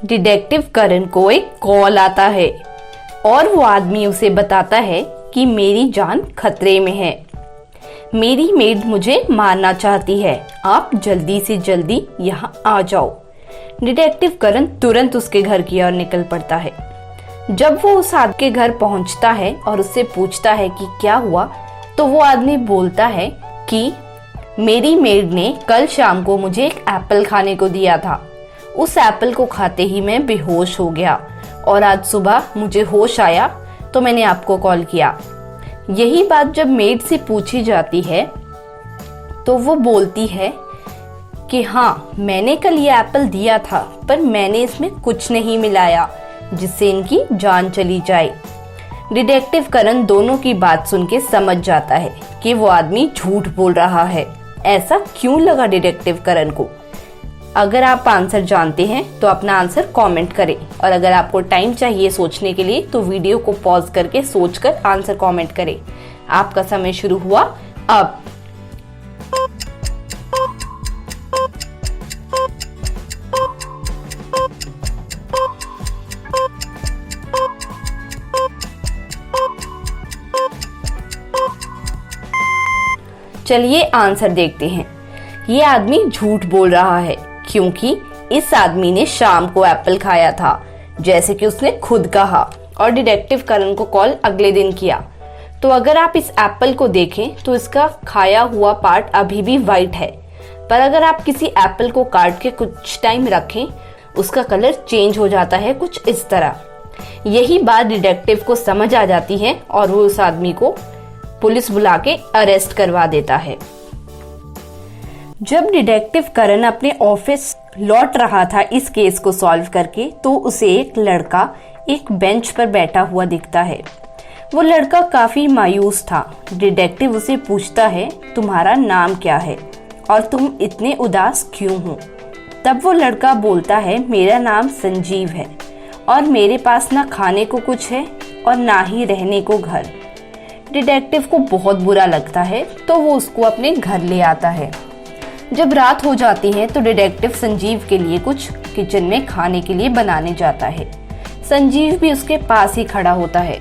Detective करण को एक call आता है और वो आदमी उसे बताता है कि मेरी जान खतरे में है, मेरी मेड मुझे मारना चाहती है, आप जल्दी से जल्दी यहाँ आ जाओ। डिटेक्टिव करण तुरंत उसके घर की ओर निकल पड़ता है। जब वो उस आदमी के घर पहुंचता है और उससे पूछता है कि क्या हुआ, तो वो आदमी बोलता है कि मेरी मेड ने कल शाम को मुझे एक एप्पल खाने को दिया था। उस एप्पल को खाते ही मैं बेहोश हो गया और आज सुबह मुझे होश आया तो मैंने आपको कॉल किया। यही बात जब मेड से पूछी जाती है तो वो बोलती है कि हाँ, मैंने कल ये एप्पल दिया था, पर मैंने इसमें कुछ नहीं मिलाया जिससे इनकी जान चली जाए। डिटेक्टिव करण दोनों की बात सुन के समझ जाता है कि वो आदमी झूठ बोल रहा है। ऐसा क्यों लगा डिटेक्टिव करण को? अगर आप आंसर जानते हैं तो अपना आंसर कमेंट करें, और अगर आपको टाइम चाहिए सोचने के लिए तो वीडियो को पॉज करके सोचकर आंसर कमेंट करें। आपका समय शुरू हुआ अब। चलिए आंसर देखते हैं। ये आदमी झूठ बोल रहा है क्योंकि इस आदमी ने शाम को एप्पल खाया था, जैसे कि उसने खुद कहा, और डिटेक्टिव करण को कॉल अगले दिन किया। तो अगर आप इस एप्पल को देखें तो इसका खाया हुआ पार्ट अभी भी वाइट है, पर अगर आप किसी एप्पल को काट के कुछ टाइम रखें उसका कलर चेंज हो जाता है कुछ इस तरह। यही बात डिटेक्टिव को समझ आ जाती है और वो उस आदमी को पुलिस बुला के अरेस्ट करवा देता है। जब डिटेक्टिव करण अपने ऑफिस लौट रहा था इस केस को सॉल्व करके, तो उसे एक लड़का एक बेंच पर बैठा हुआ दिखता है। वो लड़का काफी मायूस था। डिटेक्टिव उसे पूछता है, तुम्हारा नाम क्या है और तुम इतने उदास क्यों हो? तब वो लड़का बोलता है, मेरा नाम संजीव है और मेरे पास ना खाने को कुछ है और ना ही रहने को घर। डिटेक्टिव को बहुत बुरा लगता है तो वो उसको अपने घर ले आता है। जब रात हो जाती है तो डिटेक्टिव संजीव के लिए कुछ किचन में खाने के लिए बनाने जाता है। संजीव भी उसके पास ही खड़ा होता है,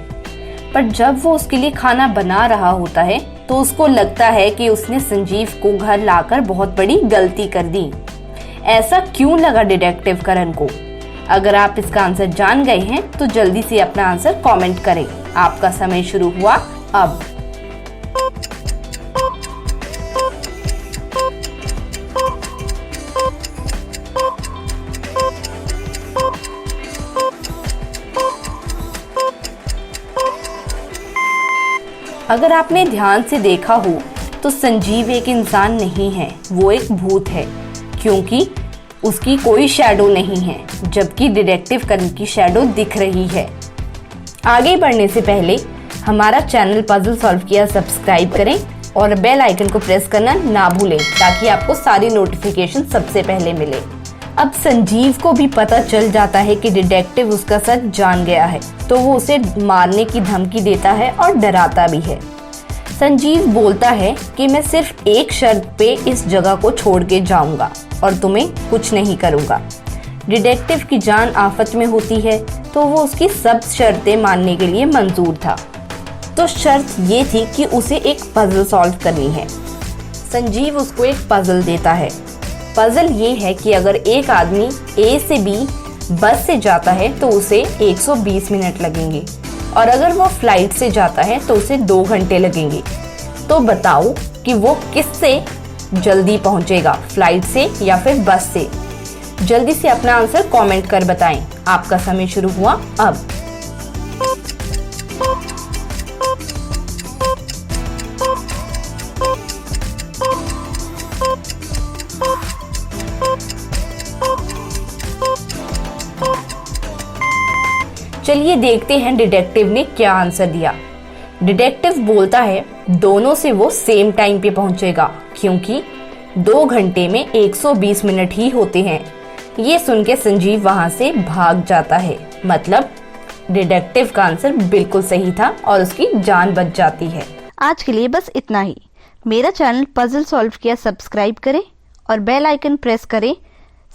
पर जब वो उसके लिए खाना बना रहा होता है तो उसको लगता है कि उसने संजीव को घर लाकर बहुत बड़ी गलती कर दी। ऐसा क्यों लगा डिटेक्टिव करण को? अगर आप इसका आंसर जान गए हैं तो जल्दी से अपना आंसर कमेंट करें। आपका समय शुरू हुआ अब। अगर आपने ध्यान से देखा हो तो संजीव एक इंसान नहीं है, वो एक भूत है, क्योंकि उसकी कोई शैडो नहीं है, जबकि डिटेक्टिव करण की शैडो दिख रही है। आगे बढ़ने से पहले हमारा चैनल पजल सॉल्व किया सब्सक्राइब करें और बेल आइकन को प्रेस करना ना भूलें ताकि आपको सारी नोटिफिकेशन सबसे पहले मिले। अब संजीव को भी पता चल जाता है कि डिटेक्टिव उसका सच जान गया है, तो वो उसे मारने की धमकी देता है और डराता भी है। संजीव बोलता है कि मैं सिर्फ एक शर्त पे इस जगह को छोड़ के जाऊंगा और तुम्हें कुछ नहीं करूंगा। डिटेक्टिव की जान आफत में होती है तो वो उसकी सब शर्तें मानने के लिए मंजूर था। तो शर्त ये थी कि उसे एक पजल सॉल्व करनी है। संजीव उसको एक पजल देता है। पजल ये है कि अगर एक आदमी ए से बी बस से जाता है तो उसे 120 मिनट लगेंगे, और अगर वो फ्लाइट से जाता है तो उसे 2 घंटे लगेंगे। तो बताओ कि वो किससे जल्दी पहुंचेगा, फ्लाइट से या फिर बस से? जल्दी से अपना आंसर कमेंट कर बताएं। आपका समय शुरू हुआ अब। चलिए देखते हैं डिटेक्टिव ने क्या आंसर दिया। डिटेक्टिव बोलता है दोनों से वो सेम टाइम पे पहुंचेगा, क्योंकि 2 घंटे में 120 मिनट ही होते हैं। ये सुन के संजीव वहां से भाग जाता है। मतलब डिटेक्टिव का आंसर बिल्कुल सही था और उसकी जान बच जाती है। आज के लिए बस इतना ही। मेरा चैनल पजल सॉल्व किया सब्सक्राइब करें और बेल आइकन प्रेस करें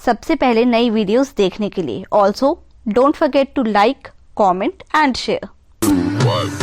सबसे पहले नई वीडियोस देखने के लिए also don't forget to like, comment and share.